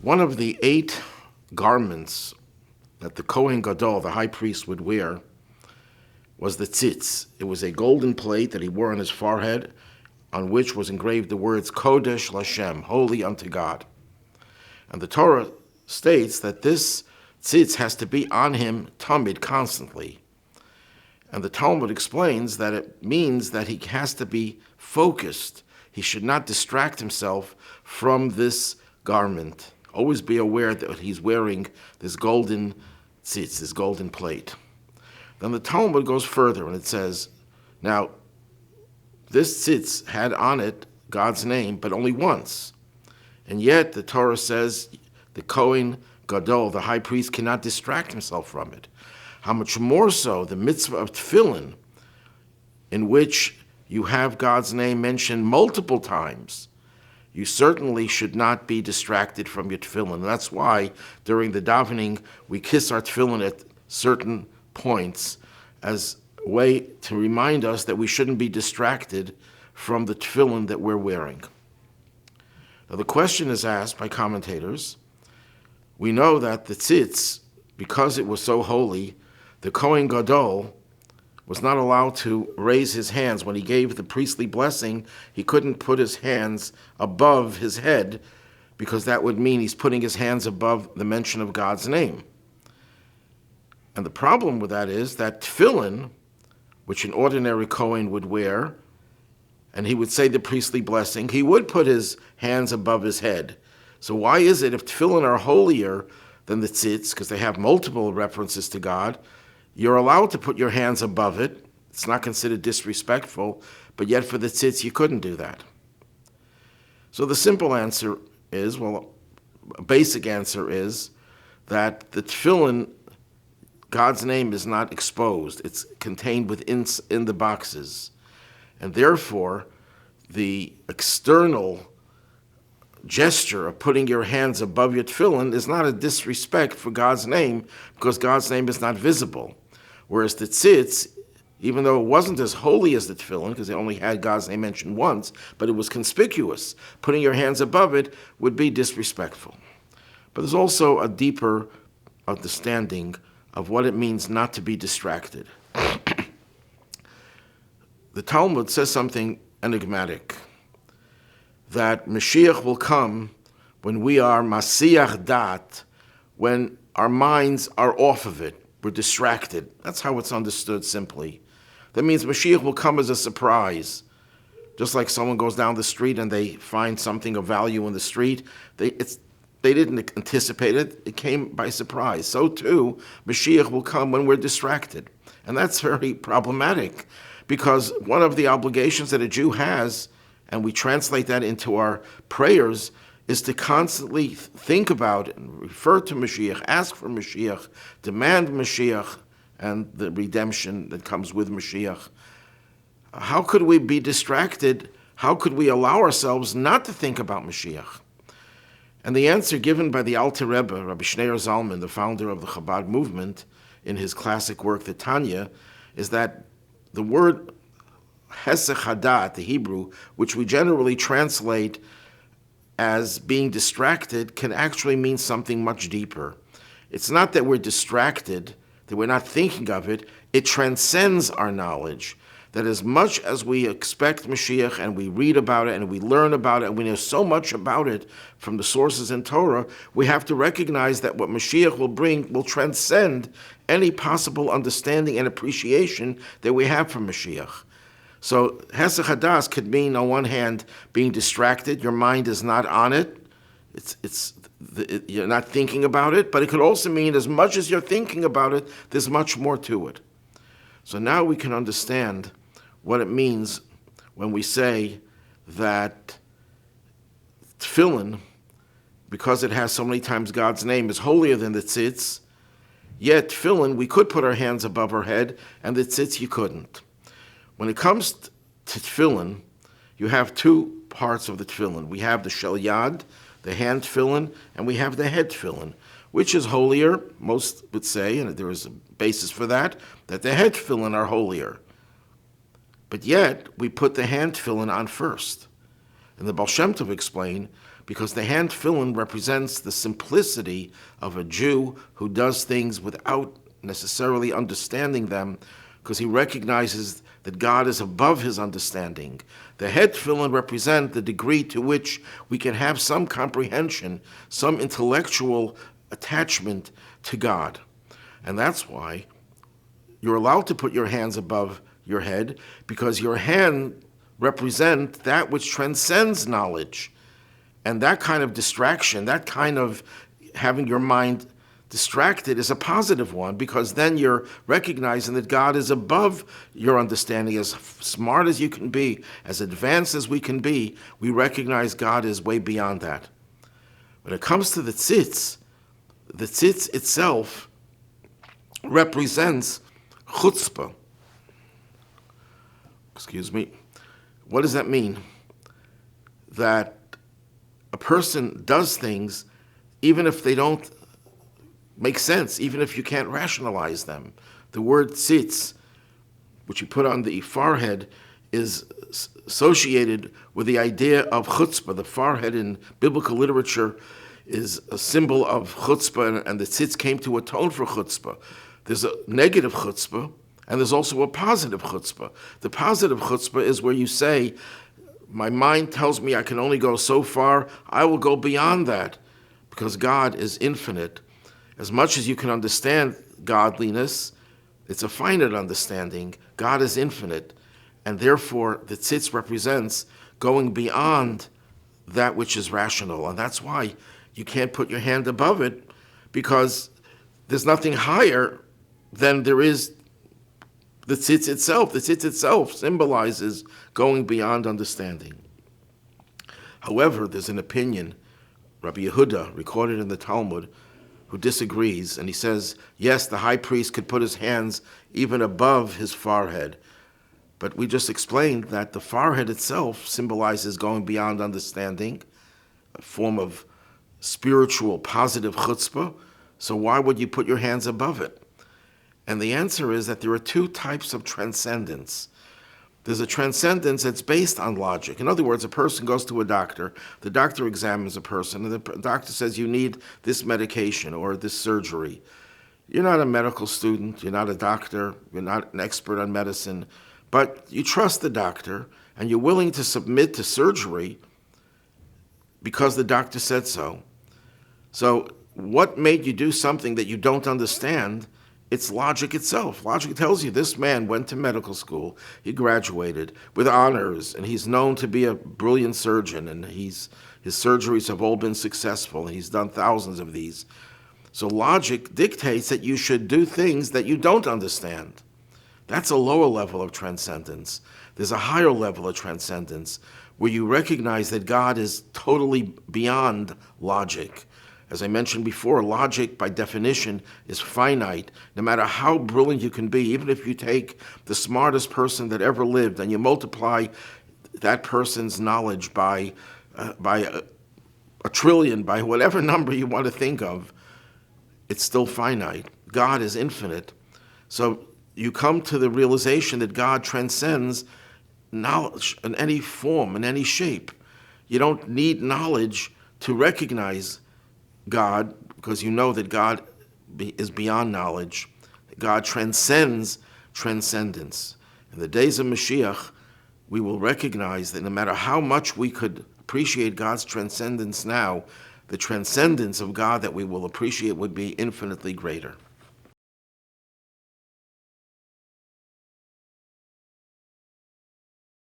One of the 8 garments that the Kohen Gadol, the high priest, would wear was the tzitz. It was a golden plate that he wore on his forehead, on which was engraved the words Kodesh Lashem, holy unto God. And the Torah states that this tzitz has to be on him tamid, constantly. And the Talmud explains that it means that he has to be focused. He should not distract himself from this garment. Always be aware that he's wearing this golden tzitz, this golden plate. Then the Talmud goes further and it says, now, this tzitz had on it God's name, but only once. And yet the Torah says the Kohen Gadol, the high priest, cannot distract himself from it. How much more so the mitzvah of tefillin, in which you have God's name mentioned multiple times. You certainly should not be distracted from your tefillin. And that's why during the davening we kiss our tefillin at certain points as a way to remind us that we shouldn't be distracted from the tefillin that we're wearing. Now the question is asked by commentators. We know that the tzitz, because it was so holy, the Kohen Gadol was not allowed to raise his hands. When he gave the priestly blessing, he couldn't put his hands above his head, because that would mean he's putting his hands above the mention of God's name. And the problem with that is that tefillin, which an ordinary Kohen would wear, and he would say the priestly blessing, he would put his hands above his head. So why is it, if tefillin are holier than the tzitz, because they have multiple references to God, you're allowed to put your hands above it? It's not considered disrespectful, but yet for the tzitz you couldn't do that. So the simple answer is, well, a basic answer is that the tefillin, God's name is not exposed. It's contained within in the boxes. And therefore, the external gesture of putting your hands above your tefillin is not a disrespect for God's name, because God's name is not visible. Whereas the tzitz, even though it wasn't as holy as the tefillin, because it only had God's name mentioned once, but it was conspicuous, putting your hands above it would be disrespectful. But there's also a deeper understanding of what it means not to be distracted. The Talmud says something enigmatic, that Mashiach will come when we are Masiach Dat, when our minds are off of it, we're distracted. That's how it's understood simply. That means Mashiach will come as a surprise. Just like someone goes down the street and they find something of value in the street, they didn't anticipate it, it came by surprise. So too, Mashiach will come when we're distracted. And that's very problematic, because one of the obligations that a Jew has, and we translate that into our prayers, is to constantly think about it and refer to Mashiach, ask for Mashiach, demand Mashiach, and the redemption that comes with Mashiach. How could we be distracted? How could we allow ourselves not to think about Mashiach? And the answer given by the Alter Rebbe, Rabbi Shneir Zalman, the founder of the Chabad movement, in his classic work, the Tanya, is that the word Hesech Hadat, the Hebrew, which we generally translate as being distracted, can actually mean something much deeper. It's not that we're distracted, that we're not thinking of it. It transcends our knowledge. That as much as we expect Mashiach and we read about it and we learn about it and we know so much about it from the sources in Torah, we have to recognize that what Mashiach will bring will transcend any possible understanding and appreciation that we have from Mashiach. So Hesech Hadas could mean, on one hand, being distracted. Your mind is not on it. You're not thinking about it. But it could also mean, as much as you're thinking about it, there's much more to it. So now we can understand what it means when we say that tefillin, because it has so many times God's name, is holier than the tzitz. Yet tefillin, we could put our hands above our head, and the tzitz you couldn't. When it comes to tefillin, you have 2 parts of the tefillin. We have the shel yad, the hand tefillin, and we have the head tefillin. Which is holier? Most would say, and there is a basis for that the head tefillin are holier. But yet, we put the hand tefillin on first. And the Baal Shem Tov explained, because the hand tefillin represents the simplicity of a Jew who does things without necessarily understanding them, because he recognizes that God is above his understanding. The head tefillin represent the degree to which we can have some comprehension, some intellectual attachment to God. And that's why you're allowed to put your hands above your head, because your hand represent that which transcends knowledge. And that kind of distraction, that kind of having your mind distracted is a positive one, because then you're recognizing that God is above your understanding. As smart as you can be, as advanced as we can be, we recognize God is way beyond that. When it comes to the tzitz itself represents chutzpah. Excuse me. What does that mean? That a person does things even if they don't make sense, even if you can't rationalize them. The word tzitz, which you put on the forehead, is associated with the idea of chutzpah. The forehead in biblical literature is a symbol of chutzpah, and the tzitz came to atone for chutzpah. There's a negative chutzpah, and there's also a positive chutzpah. The positive chutzpah is where you say, my mind tells me I can only go so far, I will go beyond that, because God is infinite. As much as you can understand godliness, it's a finite understanding. God is infinite, and therefore the tzitz represents going beyond that which is rational, and that's why you can't put your hand above it, because there's nothing higher than there is the tzitz itself. The tzitz itself symbolizes going beyond understanding. However, there's an opinion, Rabbi Yehuda, recorded in the Talmud, who disagrees, and he says, yes, the high priest could put his hands even above his forehead, but we just explained that the forehead itself symbolizes going beyond understanding, a form of spiritual positive chutzpah, so why would you put your hands above it? And the answer is that there are two types of transcendence. There's a transcendence that's based on logic. In other words, a person goes to a doctor, the doctor examines a person, and the doctor says, you need this medication or this surgery. You're not a medical student, you're not a doctor, you're not an expert on medicine, but you trust the doctor, and you're willing to submit to surgery because the doctor said so. So what made you do something that you don't understand? It's logic itself. Logic tells you this man went to medical school, he graduated with honors, and he's known to be a brilliant surgeon, and his surgeries have all been successful, and he's done thousands of these. So logic dictates that you should do things that you don't understand. That's a lower level of transcendence. There's a higher level of transcendence where you recognize that God is totally beyond logic. As I mentioned before, logic, by definition, is finite. No matter how brilliant you can be, even if you take the smartest person that ever lived and you multiply that person's knowledge by a trillion, by whatever number you want to think of, it's still finite. God is infinite. So you come to the realization that God transcends knowledge in any form, in any shape. You don't need knowledge to recognize God, because you know that God is beyond knowledge. God transcends transcendence. In the days of Mashiach, we will recognize that no matter how much we could appreciate God's transcendence now, the transcendence of God that we will appreciate would be infinitely greater.